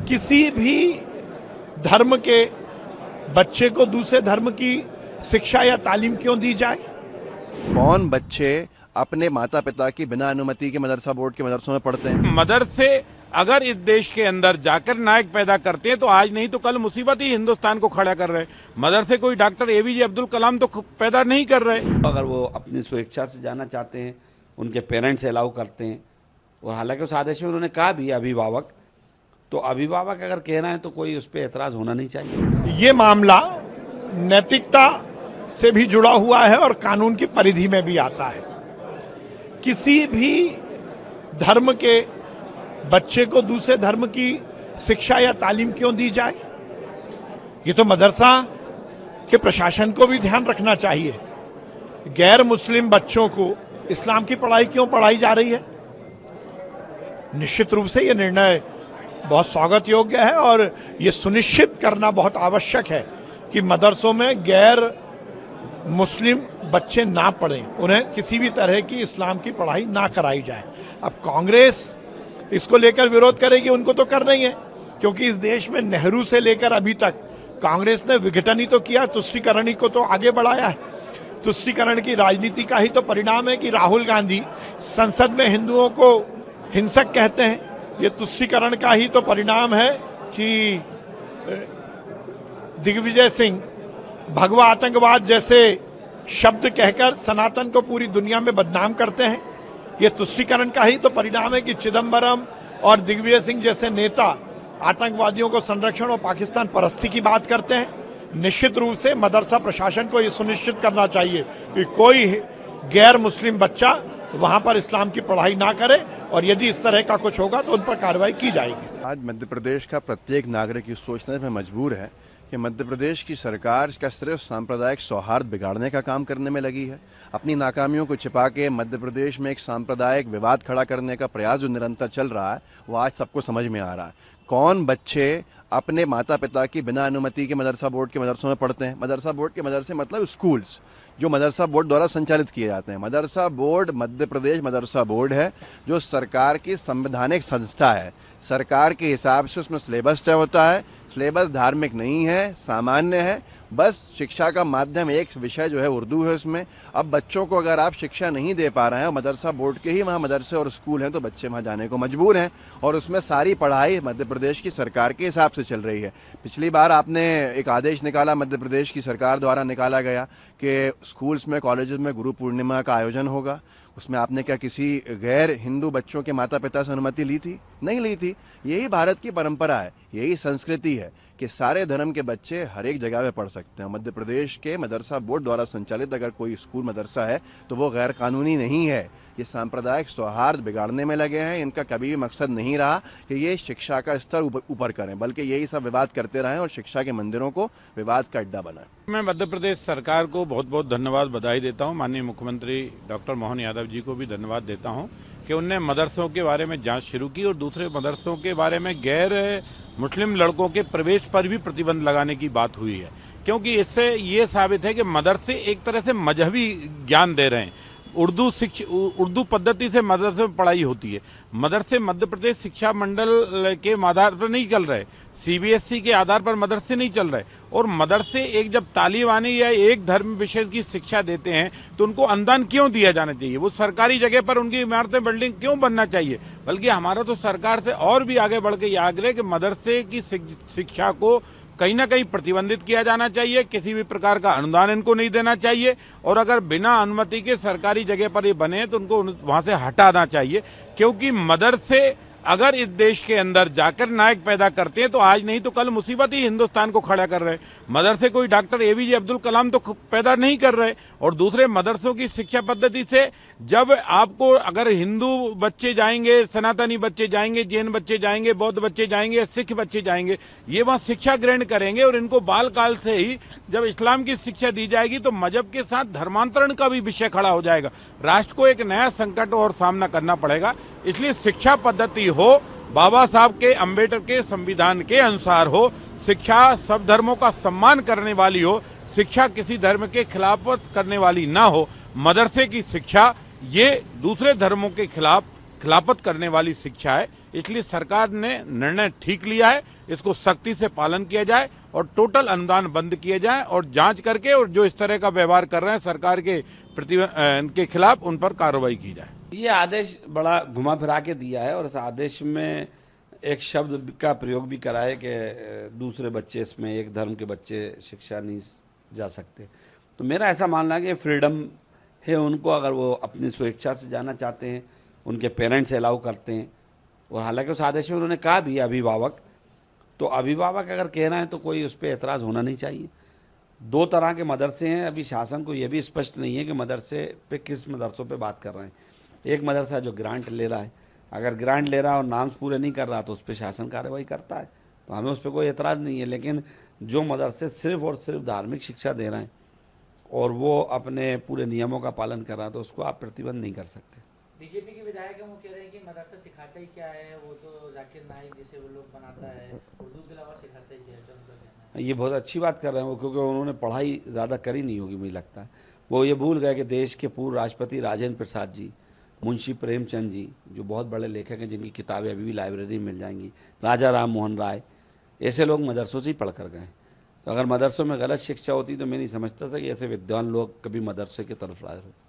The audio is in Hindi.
किसी भी धर्म के बच्चे को दूसरे धर्म की शिक्षा या तालीम क्यों दी जाए? कौन बच्चे अपने माता पिता की बिना अनुमति के मदरसा बोर्ड के मदरसों में पढ़ते हैं? मदरसे अगर इस देश के अंदर जाकर नायक पैदा करते हैं तो आज नहीं तो कल मुसीबत ही हिंदुस्तान को खड़ा कर रहे हैं। मदरसे कोई डॉक्टर एपीजे अब्दुल कलाम तो पैदा नहीं कर रहे। अगर वो अपनी स्वेच्छा से जाना चाहते हैं, उनके पेरेंट्स अलाउ करते हैं, और हालांकि उस आदेश में उन्होंने कहा भी अभिभावक, तो अभिभावक अगर कह रहे हैं तो कोई उस पर एतराज होना नहीं चाहिए। ये मामला नैतिकता से भी जुड़ा हुआ है और कानून की परिधि में भी आता है। किसी भी धर्म के बच्चे को दूसरे धर्म की शिक्षा या तालीम क्यों दी जाए? ये तो मदरसा के प्रशासन को भी ध्यान रखना चाहिए। गैर मुस्लिम बच्चों को इस्लाम की पढ़ाई क्यों पढ़ाई जा रही है? निश्चित रूप से यह निर्णय बहुत स्वागत योग्य है और ये सुनिश्चित करना बहुत आवश्यक है कि मदरसों में गैर मुस्लिम बच्चे ना पढ़ें, उन्हें किसी भी तरह की इस्लाम की पढ़ाई ना कराई जाए। अब कांग्रेस इसको लेकर विरोध करेगी, उनको तो करना ही है, क्योंकि इस देश में नेहरू से लेकर अभी तक कांग्रेस ने विघटन ही तो किया, तुष्टीकरण ही को तो आगे बढ़ाया है। तुष्टीकरण की राजनीति का ही तो परिणाम है कि राहुल गांधी संसद में हिंदुओं को हिंसक कहते हैं। ये तुष्टीकरण का ही तो परिणाम है कि दिग्विजय सिंह भगवा आतंकवाद जैसे शब्द कहकर सनातन को पूरी दुनिया में बदनाम करते हैं। ये तुष्टीकरण का ही तो परिणाम है कि चिदंबरम और दिग्विजय सिंह जैसे नेता आतंकवादियों को संरक्षण और पाकिस्तान परस्ती की बात करते हैं। निश्चित रूप से मदरसा प्रशासन को ये सुनिश्चित करना चाहिए कि कोई गैर मुस्लिम बच्चा वहां पर इस्लाम की पढ़ाई ना करे, और यदि इस तरह का कुछ होगा तो उन पर कार्रवाई की जाएगी। आज मध्य प्रदेश का प्रत्येक नागरिक ये सोचने में मजबूर है कि मध्य प्रदेश की सरकार किस तरह सांप्रदायिक सौहार्द बिगाड़ने का काम करने में लगी है। अपनी नाकामियों को छिपा के मध्य प्रदेश में एक सांप्रदायिक विवाद खड़ा करने का प्रयास जो निरंतर चल रहा है वो आज सबको समझ में आ रहा है। कौन बच्चे अपने माता पिता की बिना अनुमति के मदरसा बोर्ड के मदरसों में पढ़ते हैं? मदरसा बोर्ड के मदरसे मतलब स्कूल्स जो मदरसा बोर्ड द्वारा संचालित किए जाते हैं। मदरसा बोर्ड मध्य प्रदेश मदरसा बोर्ड है जो सरकार की संवैधानिक संस्था है। सरकार के हिसाब से उसमें सिलेबस तय होता है। सिलेबस धार्मिक नहीं है, सामान्य है, बस शिक्षा का माध्यम एक विषय जो है उर्दू है उसमें। अब बच्चों को अगर आप शिक्षा नहीं दे पा रहे हैं, मदरसा बोर्ड के ही वहाँ मदरसे और स्कूल हैं, तो बच्चे वहाँ जाने को मजबूर हैं और उसमें सारी पढ़ाई मध्य प्रदेश की सरकार के हिसाब से चल रही है। पिछली बार आपने एक आदेश निकाला, मध्य प्रदेश की सरकार द्वारा निकाला गया कि स्कूल्स में कॉलेजेस में गुरु पूर्णिमा का आयोजन होगा। उसमें आपने क्या किसी गैर हिंदू बच्चों के माता पिता से अनुमति ली थी? नहीं ली थी। यही भारत की परंपरा है, यही संस्कृति है कि सारे धर्म के बच्चे हर एक जगह पे पढ़ सकते हैं। मध्य प्रदेश के मदरसा बोर्ड द्वारा संचालित अगर कोई स्कूल मदरसा है तो वो गैर कानूनी नहीं है। ये सांप्रदायिक सौहार्द बिगाड़ने में लगे हैं। इनका कभी भी मकसद नहीं रहा कि ये शिक्षा का स्तर ऊपर करें, बल्कि यही सब विवाद करते रहें और शिक्षा के मंदिरों को विवाद का अड्डा बनाएं। मैं मध्य प्रदेश सरकार को बहुत बहुत धन्यवाद बधाई देता हूं। माननीय मुख्यमंत्री डॉक्टर मोहन यादव जी को भी धन्यवाद देता हूं कि उनने मदरसों के बारे में जांच शुरू की और दूसरे मदरसों के बारे में गैर मुस्लिम लड़कों के प्रवेश पर भी प्रतिबंध लगाने की बात हुई है, क्योंकि इससे ये साबित है कि मदरसे एक तरह से मजहबी ज्ञान दे रहे हैं। उर्दू पद्धति से मदरसे में पढ़ाई होती है। मदरसे मध्य प्रदेश शिक्षा मंडल के आधार पर नहीं चल रहे, सीबीएसई के आधार पर मदरसे नहीं चल रहे। और मदरसे एक जब तालिबानी या एक धर्म विशेष की शिक्षा देते हैं तो उनको अनुदान क्यों दिया जाना चाहिए? वो सरकारी जगह पर उनकी इमारतें बिल्डिंग क्यों बनना चाहिए? बल्कि हमारा तो सरकार से और भी आगे बढ़ के ये आग्रह कि मदरसे की शिक्षा को कहीं ना कहीं प्रतिबंधित किया जाना चाहिए। किसी भी प्रकार का अनुदान इनको नहीं देना चाहिए, और अगर बिना अनुमति के सरकारी जगह पर ये बने तो उनको वहां से हटाना चाहिए, क्योंकि मदरसे अगर इस देश के अंदर जाकर नायक पैदा करते हैं तो आज नहीं तो कल मुसीबत ही हिंदुस्तान को खड़ा कर रहे हैं। मदरसे कोई डॉक्टर एपीजे अब्दुल कलाम तो पैदा नहीं कर रहे। और दूसरे मदरसों की शिक्षा पद्धति से जब आपको अगर हिंदू बच्चे जाएंगे, सनातनी बच्चे जाएंगे, जैन बच्चे जाएंगे, बौद्ध बच्चे जाएंगे, सिख बच्चे जाएंगे, ये वहाँ शिक्षा ग्रहण करेंगे और इनको बाल काल से ही जब इस्लाम की शिक्षा दी जाएगी तो मजहब के साथ धर्मांतरण का भी विषय खड़ा हो जाएगा। राष्ट्र को एक नया संकट और सामना करना पड़ेगा। इसलिए शिक्षा पद्धति हो बाबा साहब के अम्बेडकर के संविधान के अनुसार हो, शिक्षा सब धर्मों का सम्मान करने वाली हो, शिक्षा किसी धर्म के खिलाफत करने वाली ना हो। मदरसे की शिक्षा ये दूसरे धर्मों के खिलाफत करने वाली शिक्षा है। इसलिए सरकार ने निर्णय ठीक लिया है, इसको सख्ती से पालन किया जाए और टोटल अनुदान बंद किए जाए और जांच करके और जो इस तरह का व्यवहार कर रहे हैं सरकार के इनके खिलाफ उन पर कार्रवाई की जाए। ये आदेश बड़ा घुमा फिरा के दिया है और इस आदेश में एक शब्द का प्रयोग भी करा है कि दूसरे बच्चे, इसमें एक धर्म के बच्चे शिक्षा नहीं जा सकते। तो मेरा ऐसा मानना है कि फ्रीडम है उनको, अगर वो अपनी स्वेच्छा से जाना चाहते हैं, उनके पेरेंट्स अलाउ करते हैं। और हालांकि उस आदेश में उन्होंने कहा भी अभिभावक, तो अभिभावक अगर कह रहे हैं तो कोई उस पर एतराज़ होना नहीं चाहिए। दो तरह के मदरसे हैं, अभी शासन को यह भी स्पष्ट नहीं है कि मदरसे पे किस मदरसों पे बात कर रहे हैं। एक मदरसा जो ग्रांट ले रहा है, अगर ग्रांट ले रहा है और नाम्स पूरे नहीं कर रहा तो उस पर शासन कार्रवाई करता है, तो हमें उस पर कोई एतराज़ नहीं है। लेकिन जो मदरसे सिर्फ और सिर्फ धार्मिक शिक्षा दे रहे हैं और वो अपने पूरे नियमों का पालन कर रहा है तो उसको आप प्रतिबंध नहीं कर सकते। बीजेपी के विधायक हैं, वो कह रहे हैं कि मदरसा सिखाता ही क्या है, वो तो जाकिर नाइक जैसे वो लोग बनाता है, उर्दू के अलावा सिखाता ही क्या है, उनका कहना है। ये बहुत अच्छी बात कर रहे हैं वो, क्योंकि उन्होंने पढ़ाई ज़्यादा करी नहीं होगी मुझे लगता है। वो ये भूल गए कि देश के पूर्व राष्ट्रपति राजेंद्र प्रसाद जी, मुंशी प्रेमचंद जी, जो बहुत बड़े लेखक हैं जिनकी किताबें अभी भी लाइब्रेरी में मिल जाएंगी, राजा राम मोहन राय, ऐसे लोग मदरसों से ही पढ़ कर गए। तो अगर मदरसों में गलत शिक्षा होती तो मैं नहीं समझता था कि ऐसे विद्वान लोग कभी मदरसे की तरफ राय होते।